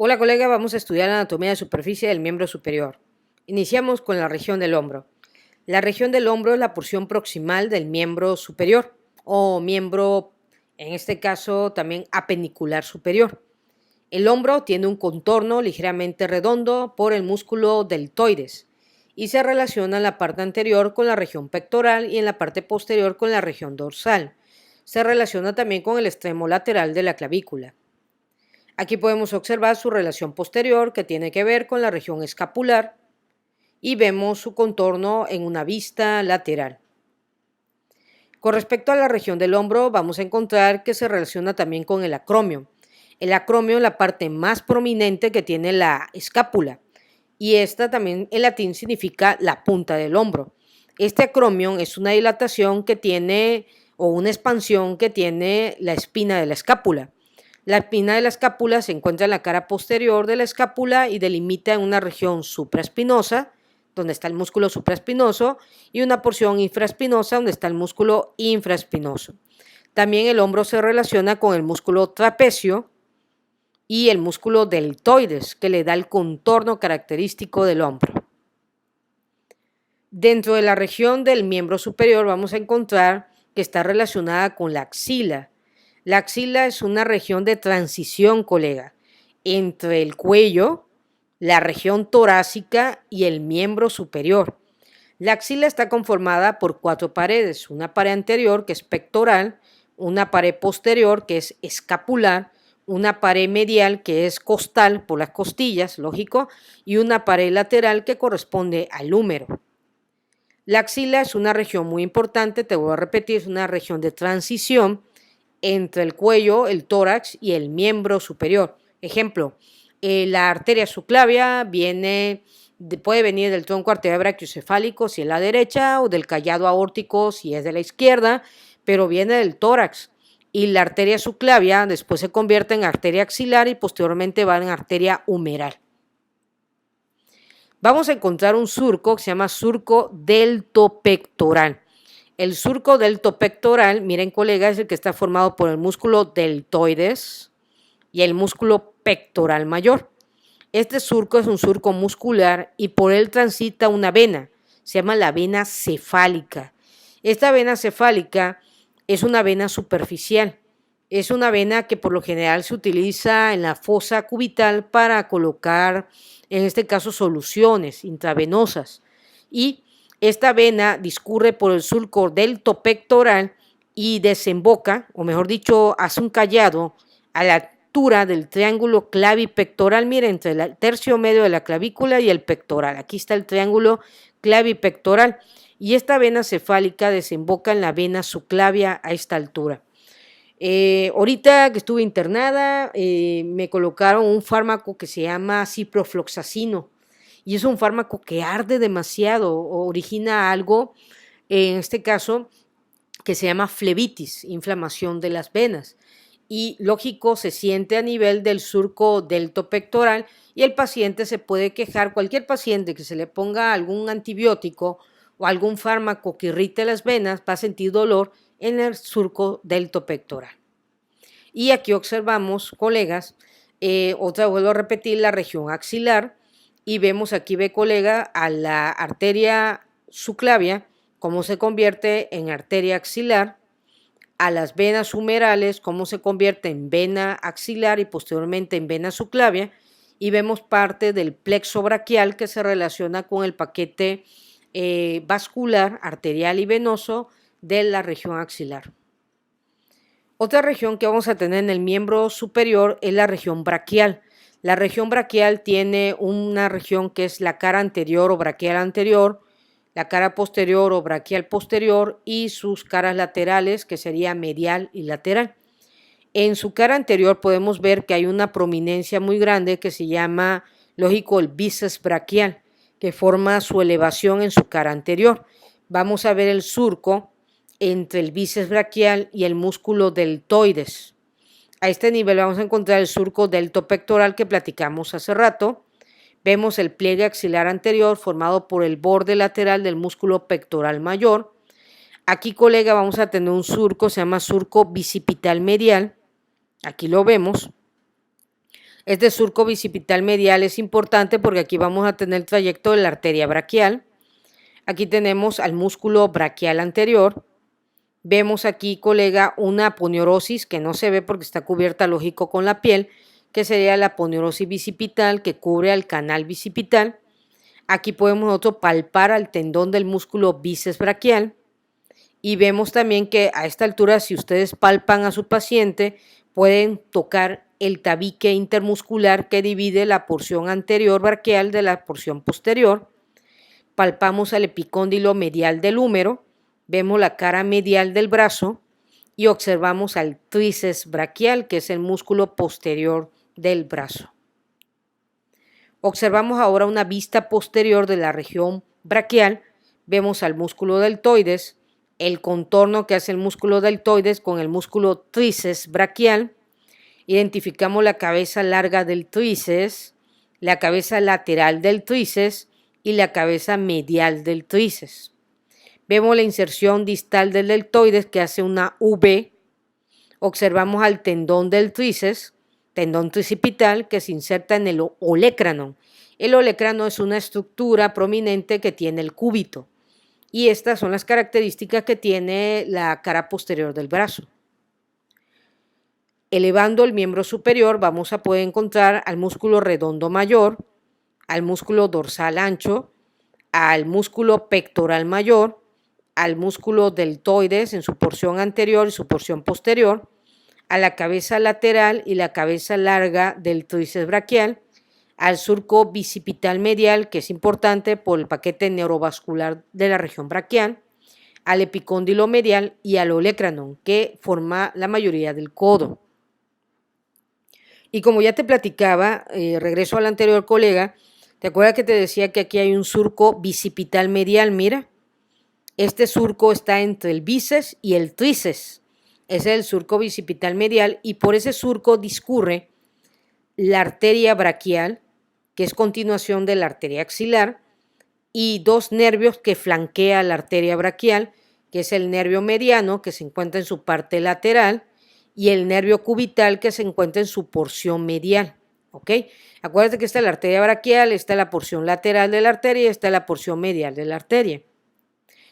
Hola colega, vamos a estudiar la anatomía de superficie del miembro superior. Iniciamos con la región del hombro. La región del hombro es la porción proximal del miembro superior o miembro, en este caso también apenicular superior. El hombro tiene un contorno ligeramente redondo por el músculo deltoides y se relaciona en la parte anterior con la región pectoral y en la parte posterior con la región dorsal. Se relaciona también con el extremo lateral de la clavícula. Aquí podemos observar su relación posterior que tiene que ver con la región escapular y vemos su contorno en una vista lateral. Con respecto a la región del hombro, vamos a encontrar que se relaciona también con el acromio. El acromio es la parte más prominente que tiene la escápula y esta también en latín significa la punta del hombro. Este acromio es una dilatación que tiene o una expansión que tiene la espina de la escápula. La espina de la escápula se encuentra en la cara posterior de la escápula y delimita en una región supraespinosa, donde está el músculo supraespinoso, y una porción infraespinosa, donde está el músculo infraespinoso. También el hombro se relaciona con el músculo trapecio y el músculo deltoides, que le da el contorno característico del hombro. Dentro de la región del miembro superior vamos a encontrar que está relacionada con la axila. La axila es una región de transición, colega, entre el cuello, la región torácica y el miembro superior. La axila está conformada por 4 paredes, una pared anterior que es pectoral, una pared posterior que es escapular, una pared medial que es costal por las costillas, lógico, y una pared lateral que corresponde al húmero. La axila es una región muy importante, te voy a repetir, es una región de transición entre el cuello, el tórax y el miembro superior. Ejemplo, la arteria subclavia puede venir del tronco arterial brachiocefálico si es la derecha o del callado aórtico si es de la izquierda, pero viene del tórax. Y la arteria subclavia después se convierte en arteria axilar y posteriormente va en arteria humeral. Vamos a encontrar un surco que se llama surco deltopectoral. El surco deltopectoral, miren colegas, es el que está formado por el músculo deltoides y el músculo pectoral mayor. Este surco es un surco muscular y por él transita una vena, se llama la vena cefálica. Esta vena cefálica es una vena superficial, es una vena que por lo general se utiliza en la fosa cubital para colocar, en este caso, soluciones intravenosas. Y esta vena discurre por el surco deltopectoral y desemboca, o mejor dicho, hace un callado a la altura del triángulo clavipectoral, mira, entre el tercio medio de la clavícula y el pectoral. Aquí está el triángulo clavipectoral y esta vena cefálica desemboca en la vena subclavia a esta altura. Ahorita que estuve internada, me colocaron un fármaco que se llama ciprofloxacino y es un fármaco que arde demasiado, origina algo, en este caso, que se llama flebitis, inflamación de las venas. Y lógico, se siente a nivel del surco deltopectoral y el paciente se puede quejar, cualquier paciente que se le ponga algún antibiótico o algún fármaco que irrite las venas va a sentir dolor en el surco deltopectoral. Y aquí observamos, colegas, otra vez vuelvo a repetir, la región axilar y vemos aquí, ve colega, a la arteria subclavia, cómo se convierte en arteria axilar, a las venas humerales, cómo se convierte en vena axilar y posteriormente en vena subclavia, y vemos parte del plexo braquial que se relaciona con el paquete vascular, arterial y venoso de la región axilar. Otra región que vamos a tener en el miembro superior es la región braquial. La región braquial tiene una región que es la cara anterior o braquial anterior, la cara posterior o braquial posterior y sus caras laterales, que sería medial y lateral. En su cara anterior podemos ver que hay una prominencia muy grande que se llama, lógico, el bíceps braquial, que forma su elevación en su cara anterior. Vamos a ver el surco entre el bíceps braquial y el músculo deltoides. A este nivel vamos a encontrar el surco deltopectoral que platicamos hace rato. Vemos el pliegue axilar anterior formado por el borde lateral del músculo pectoral mayor. Aquí, colega, vamos a tener un surco, se llama surco bicipital medial. Aquí lo vemos. Este surco bicipital medial es importante porque aquí vamos a tener el trayecto de la arteria braquial. Aquí tenemos al músculo braquial anterior. Vemos aquí, colega, una aponeurosis que no se ve porque está cubierta, lógico, con la piel, que sería la aponeurosis bicipital que cubre al canal bicipital. Aquí podemos nosotros palpar al tendón del músculo bíceps braquial y vemos también que a esta altura, si ustedes palpan a su paciente, pueden tocar el tabique intermuscular que divide la porción anterior braquial de la porción posterior. Palpamos al epicóndilo medial del húmero, vemos la cara medial del brazo y observamos al tríceps braquial, que es el músculo posterior del brazo. Observamos ahora una vista posterior de la región braquial, vemos al músculo deltoides, el contorno que hace el músculo deltoides con el músculo tríceps braquial, identificamos la cabeza larga del tríceps, la cabeza lateral del tríceps y la cabeza medial del tríceps. Vemos la inserción distal del deltoides que hace una V, observamos al tendón del tríceps, tendón tricipital que se inserta en el olecranon. El olecranon es una estructura prominente que tiene el cúbito y estas son las características que tiene la cara posterior del brazo. Elevando el miembro superior vamos a poder encontrar al músculo redondo mayor, al músculo dorsal ancho, al músculo pectoral mayor, al músculo deltoides en su porción anterior y su porción posterior, a la cabeza lateral y la cabeza larga del tríceps braquial, al surco bicipital medial, que es importante por el paquete neurovascular de la región braquial, al epicóndilo medial y al olecranon, que forma la mayoría del codo. Y como ya te platicaba, regreso al anterior, colega, ¿te acuerdas que te decía que aquí hay un surco bicipital medial? Mira, este surco está entre el bíceps y el tríceps. Ese es el surco bicipital medial y por ese surco discurre la arteria braquial, que es continuación de la arteria axilar, y dos nervios que flanquean la arteria braquial, que es el nervio mediano, que se encuentra en su parte lateral, y el nervio cubital, que se encuentra en su porción medial. ¿Ok? Acuérdate que está la arteria braquial, está la porción lateral de la arteria y está la porción medial de la arteria.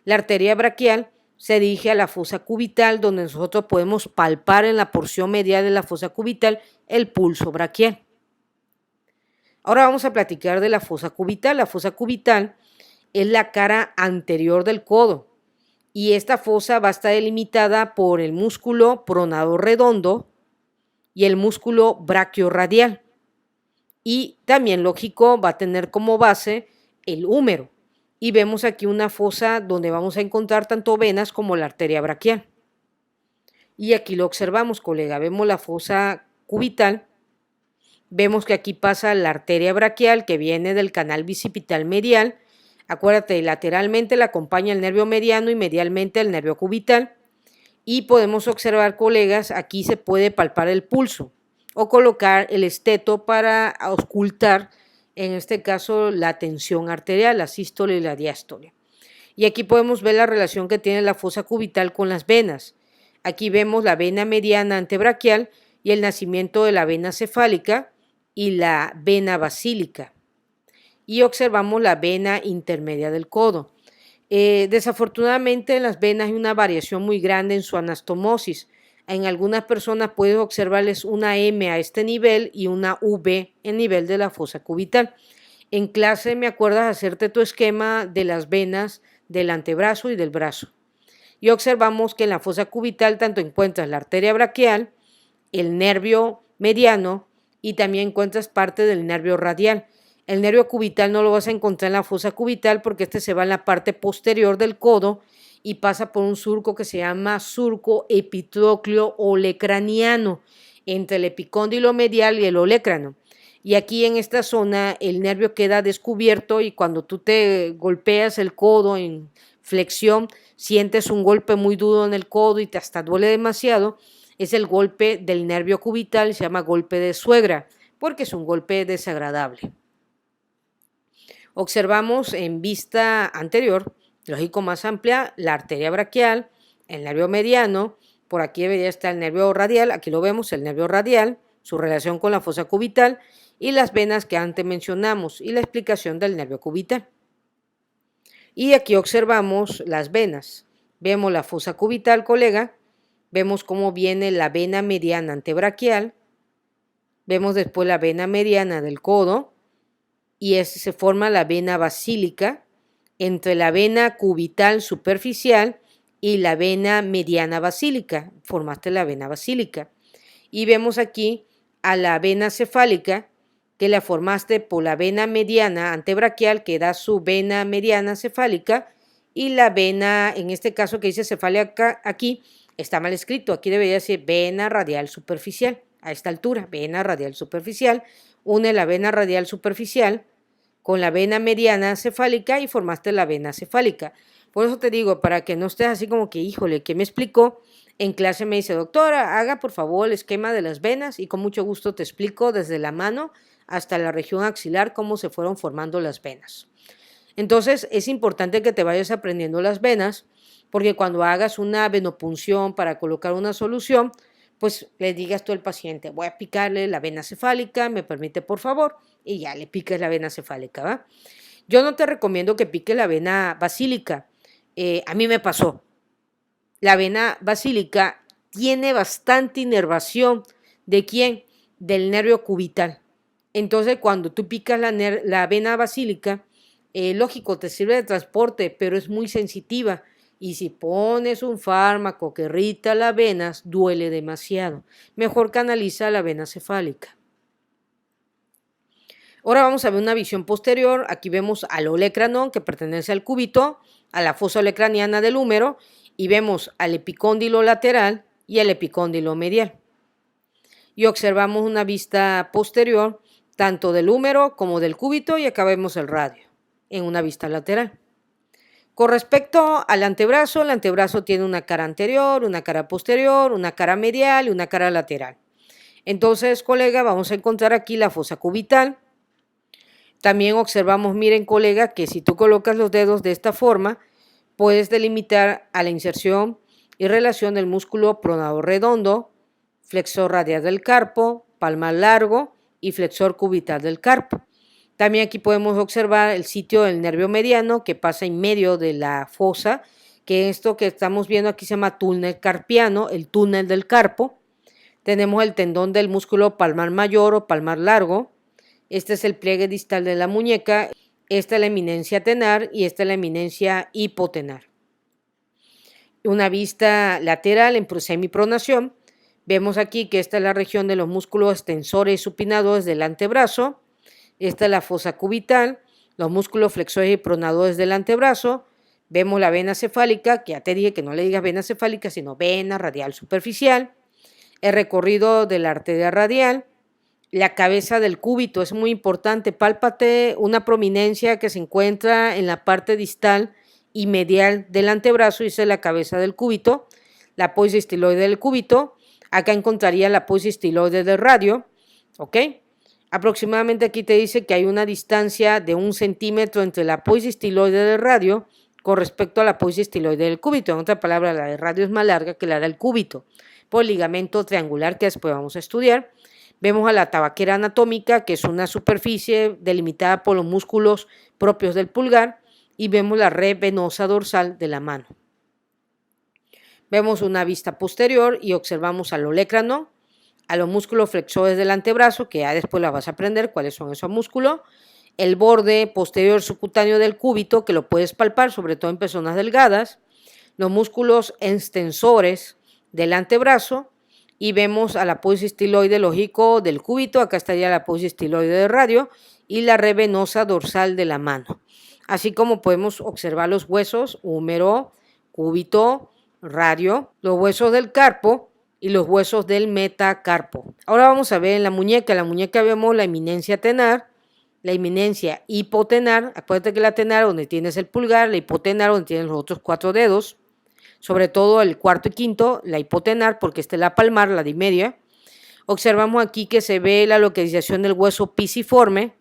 La arteria braquial se dirige a la fosa cubital, donde nosotros podemos palpar en la porción medial de la fosa cubital el pulso braquial. Ahora vamos a platicar de la fosa cubital. La fosa cubital es la cara anterior del codo y esta fosa va a estar delimitada por el músculo pronador redondo y el músculo brachiorradial. Y también, lógico, va a tener como base el húmero. Y vemos aquí una fosa donde vamos a encontrar tanto venas como la arteria braquial. Y aquí lo observamos, colega. Vemos la fosa cubital. Vemos que aquí pasa la arteria braquial que viene del canal bicipital medial. Acuérdate, lateralmente la acompaña el nervio mediano y medialmente el nervio cubital. Y podemos observar, colegas, aquí se puede palpar el pulso o colocar el esteto para auscultar, en este caso, la tensión arterial, la sístole y la diástole. Y aquí podemos ver la relación que tiene la fosa cubital con las venas. Aquí vemos la vena mediana antebraquial y el nacimiento de la vena cefálica y la vena basílica. Y observamos la vena intermedia del codo. Desafortunadamente en las venas hay una variación muy grande en su anastomosis. En algunas personas puedes observarles una M a este nivel y una V en nivel de la fosa cubital. En clase me acuerdas hacerte tu esquema de las venas del antebrazo y del brazo. Y observamos que en la fosa cubital tanto encuentras la arteria braquial, el nervio mediano y también encuentras parte del nervio radial. El nervio cubital no lo vas a encontrar en la fosa cubital porque este se va en la parte posterior del codo y pasa por un surco que se llama surco epitrocleo olecraniano entre el epicóndilo medial y el olecrano. Y aquí en esta zona el nervio queda descubierto y cuando tú te golpeas el codo en flexión, sientes un golpe muy duro en el codo y te hasta duele demasiado, es el golpe del nervio cubital, se llama golpe de suegra, porque es un golpe desagradable. Observamos en vista anterior, lógico más amplia, la arteria braquial, el nervio mediano, por aquí debería estar el nervio radial, aquí lo vemos, el nervio radial, su relación con la fosa cubital y las venas que antes mencionamos y la explicación del nervio cubital. Y aquí observamos las venas. Vemos la fosa cubital, colega, vemos cómo viene la vena mediana antebraquial, vemos después la vena mediana del codo y se forma la vena basílica entre la vena cubital superficial y la vena mediana basílica, formaste la vena basílica. Y vemos aquí a la vena cefálica, que la formaste por la vena mediana antebraquial, que da su vena mediana cefálica, y la vena, en este caso que dice cefálica aquí, está mal escrito, aquí debería decir vena radial superficial, a esta altura, vena radial superficial, une la vena radial superficial con la vena mediana cefálica y formaste la vena cefálica. Por eso te digo, para que no estés así como que, híjole, ¿qué me explicó? En clase me dice, doctora, haga por favor el esquema de las venas y con mucho gusto te explico desde la mano hasta la región axilar cómo se fueron formando las venas. Entonces es importante que te vayas aprendiendo las venas porque cuando hagas una venopunción para colocar una solución, pues le digas tú al paciente, voy a picarle la vena cefálica, me permite por favor, y ya le piques la vena cefálica, ¿va? Yo no te recomiendo que piques la vena basílica, a mí me pasó. La vena basílica tiene bastante inervación. ¿De quién? Del nervio cubital. Entonces, cuando tú picas la vena basílica, lógico, te sirve de transporte, pero es muy sensitiva. Y si pones un fármaco que irrita las venas, duele demasiado. Mejor canaliza la vena cefálica. Ahora vamos a ver una visión posterior. Aquí vemos al olecranon, que pertenece al cúbito, a la fosa olecraniana del húmero, y vemos al epicóndilo lateral y al epicóndilo medial. Y observamos una vista posterior, tanto del húmero como del cúbito, y acá vemos el radio, en una vista lateral. Con respecto al antebrazo, el antebrazo tiene una cara anterior, una cara posterior, una cara medial y una cara lateral. Entonces, colega, vamos a encontrar aquí la fosa cubital. También observamos, miren, colega, que si tú colocas los dedos de esta forma, puedes delimitar a la inserción y relación del músculo pronador redondo, flexor radial del carpo, palmar largo y flexor cubital del carpo. También aquí podemos observar el sitio del nervio mediano que pasa en medio de la fosa, que esto que estamos viendo aquí se llama túnel carpiano, el túnel del carpo. Tenemos el tendón del músculo palmar mayor o palmar largo. Este es el pliegue distal de la muñeca. Esta es la eminencia tenar y esta es la eminencia hipotenar. Una vista lateral en semipronación. Vemos aquí que esta es la región de los músculos extensores y supinadores del antebrazo. Esta es la fosa cubital, los músculos flexores y pronadores del antebrazo. Vemos la vena cefálica, que ya te dije que no le digas vena cefálica, sino vena radial superficial. El recorrido de la arteria radial. La cabeza del cúbito es muy importante. Pálpate una prominencia que se encuentra en la parte distal y medial del antebrazo, y esa es la cabeza del cúbito, la apófisis estiloide del cúbito. Acá encontraría la apófisis estiloide del radio, ¿ok? Aproximadamente aquí te dice que hay una distancia de 1 centímetro entre la apófisis estiloide del radio con respecto a la apófisis estiloide del cúbito. En otra palabra, la del radio es más larga que la del cúbito, por el ligamento triangular que después vamos a estudiar. Vemos a la tabaquera anatómica, que es una superficie delimitada por los músculos propios del pulgar, y vemos la red venosa dorsal de la mano. Vemos una vista posterior y observamos al olecranon, a los músculos flexores del antebrazo, que ya después la vas a aprender cuáles son esos músculos, el borde posterior subcutáneo del cúbito, que lo puedes palpar, sobre todo en personas delgadas, los músculos extensores del antebrazo, y vemos a la apófisis estiloide lógico del cúbito, acá estaría la apófisis estiloide del radio, y la red venosa dorsal de la mano. Así como podemos observar los huesos, húmero, cúbito, radio, los huesos del carpo y los huesos del metacarpo. Ahora vamos a ver en la muñeca vemos la eminencia tenar, la eminencia hipotenar. Acuérdate que la tenar donde tienes el pulgar, la hipotenar donde tienes los otros 4 dedos, sobre todo el cuarto y quinto, la hipotenar porque esta es la palmar, la dimedia. Observamos aquí que se ve la localización del hueso pisiforme.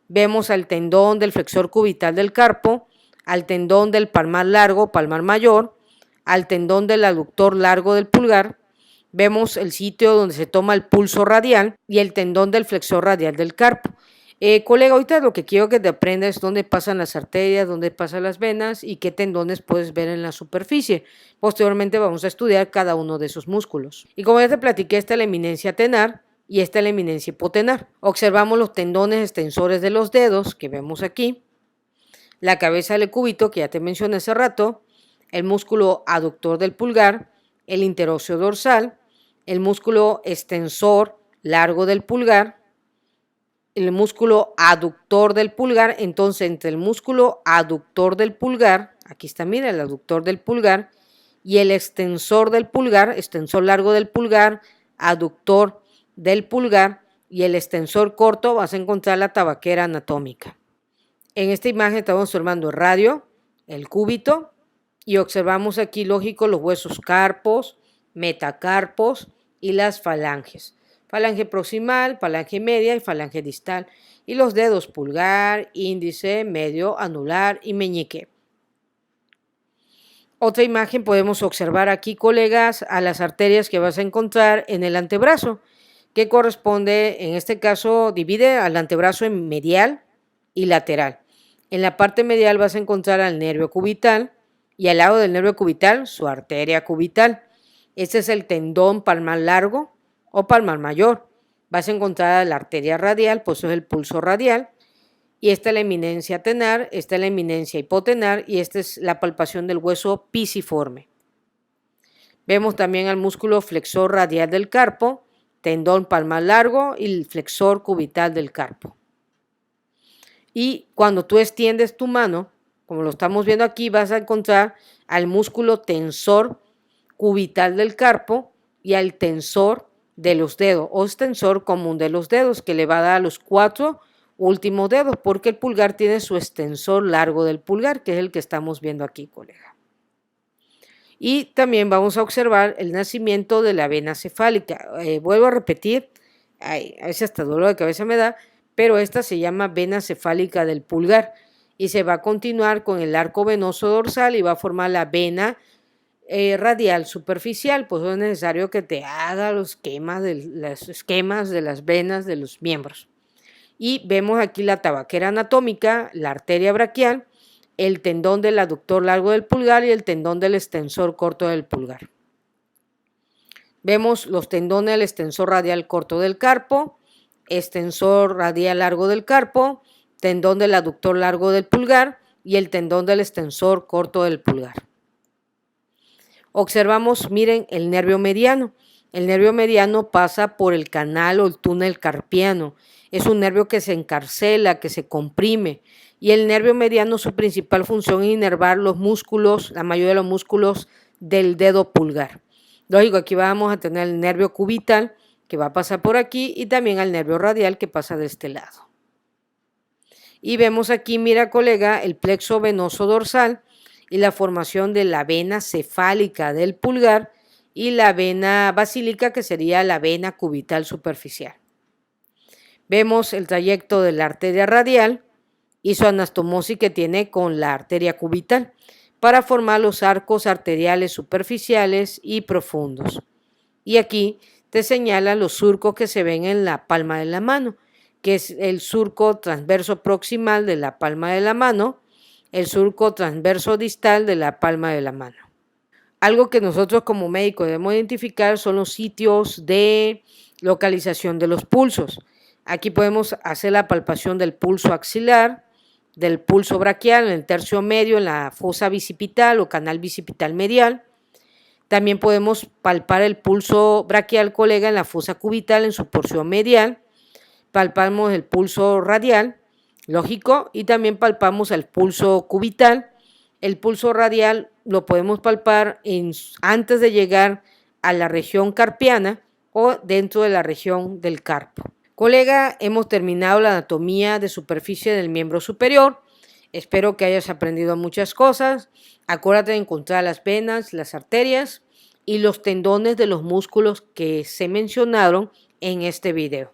Vemos al tendón del flexor cubital del carpo, al tendón del palmar largo, palmar mayor, al tendón del aductor largo del pulgar. Vemos el sitio donde se toma el pulso radial y el tendón del flexor radial del carpo. Colega, ahorita lo que quiero que te aprendas es dónde pasan las arterias, dónde pasan las venas y qué tendones puedes ver en la superficie. Posteriormente vamos a estudiar cada uno de esos músculos. Y como ya te platiqué, esta es la eminencia tenar y esta es la eminencia hipotenar. Observamos los tendones extensores de los dedos que vemos aquí, la cabeza del cúbito que ya te mencioné hace rato, el músculo aductor del pulgar, el interóseo dorsal, el músculo extensor largo del pulgar, el músculo aductor del pulgar. Entonces, entre el músculo aductor del pulgar, aquí está, mira, el aductor del pulgar, y el extensor del pulgar, extensor largo del pulgar, aductor del pulgar y el extensor corto, vas a encontrar la tabaquera anatómica. En esta imagen estamos observando el radio, el cúbito, y observamos aquí, lógico, los huesos carpos, metacarpos y las falanges. Falange proximal, falange media y falange distal. Y los dedos pulgar, índice, medio, anular y meñique. Otra imagen podemos observar aquí, colegas, a las arterias que vas a encontrar en el antebrazo, que corresponde, en este caso, divide al antebrazo en medial y lateral. En la parte medial vas a encontrar al nervio cubital y al lado del nervio cubital su arteria cubital. Este es el tendón palmar largo o palmar mayor. Vas a encontrar la arteria radial, pues eso es el pulso radial. Y esta es la eminencia tenar, esta es la eminencia hipotenar y esta es la palpación del hueso pisiforme. Vemos también al músculo flexor radial del carpo, tendón palmar largo y el flexor cubital del carpo. Y cuando tú extiendes tu mano, como lo estamos viendo aquí, vas a encontrar al músculo tensor cubital del carpo y al tensor de los dedos o extensor común de los dedos, que le va a dar a los 4 últimos dedos, porque el pulgar tiene su extensor largo del pulgar, que es el que estamos viendo aquí, colega. Y también vamos a observar el nacimiento de la vena cefálica. Vuelvo a repetir, a veces hasta dolor de cabeza me da, pero esta se llama vena cefálica del pulgar y se va a continuar con el arco venoso dorsal y va a formar la vena radial superficial. Pues es necesario que te haga los esquemas de las venas de los miembros. Y vemos aquí la tabaquera anatómica, la arteria braquial, el tendón del aductor largo del pulgar y el tendón del extensor corto del pulgar. Vemos los tendones del extensor radial corto del carpo, extensor radial largo del carpo, tendón del aductor largo del pulgar y el tendón del extensor corto del pulgar. Observamos, miren, el nervio mediano. El nervio mediano pasa por el canal o el túnel carpiano. Es un nervio que se encarcela, que se comprime. Y el nervio mediano, su principal función es inervar los músculos, la mayoría de los músculos del dedo pulgar. Lógico, aquí vamos a tener el nervio cubital, que va a pasar por aquí, y también al nervio radial, que pasa de este lado. Y vemos aquí, mira, colega, el plexo venoso dorsal y la formación de la vena cefálica del pulgar y la vena basílica, que sería la vena cubital superficial. Vemos el trayecto de la arteria radial y su anastomosis que tiene con la arteria cubital para formar los arcos arteriales superficiales y profundos. Y aquí te señalan los surcos que se ven en la palma de la mano, que es el surco transverso proximal de la palma de la mano, el surco transverso distal de la palma de la mano. Algo que nosotros como médicos debemos identificar son los sitios de localización de los pulsos. Aquí podemos hacer la palpación del pulso axilar, del pulso braquial en el tercio medio, en la fosa bicipital o canal bicipital medial. También podemos palpar el pulso braquial, colega, en la fosa cubital en su porción medial. Palpamos el pulso radial, lógico, y también palpamos el pulso cubital. El pulso radial lo podemos palpar antes de llegar a la región carpiana o dentro de la región del carpo. Colega, hemos terminado la anatomía de superficie del miembro superior. Espero que hayas aprendido muchas cosas. Acuérdate de encontrar las venas, las arterias y los tendones de los músculos que se mencionaron en este video.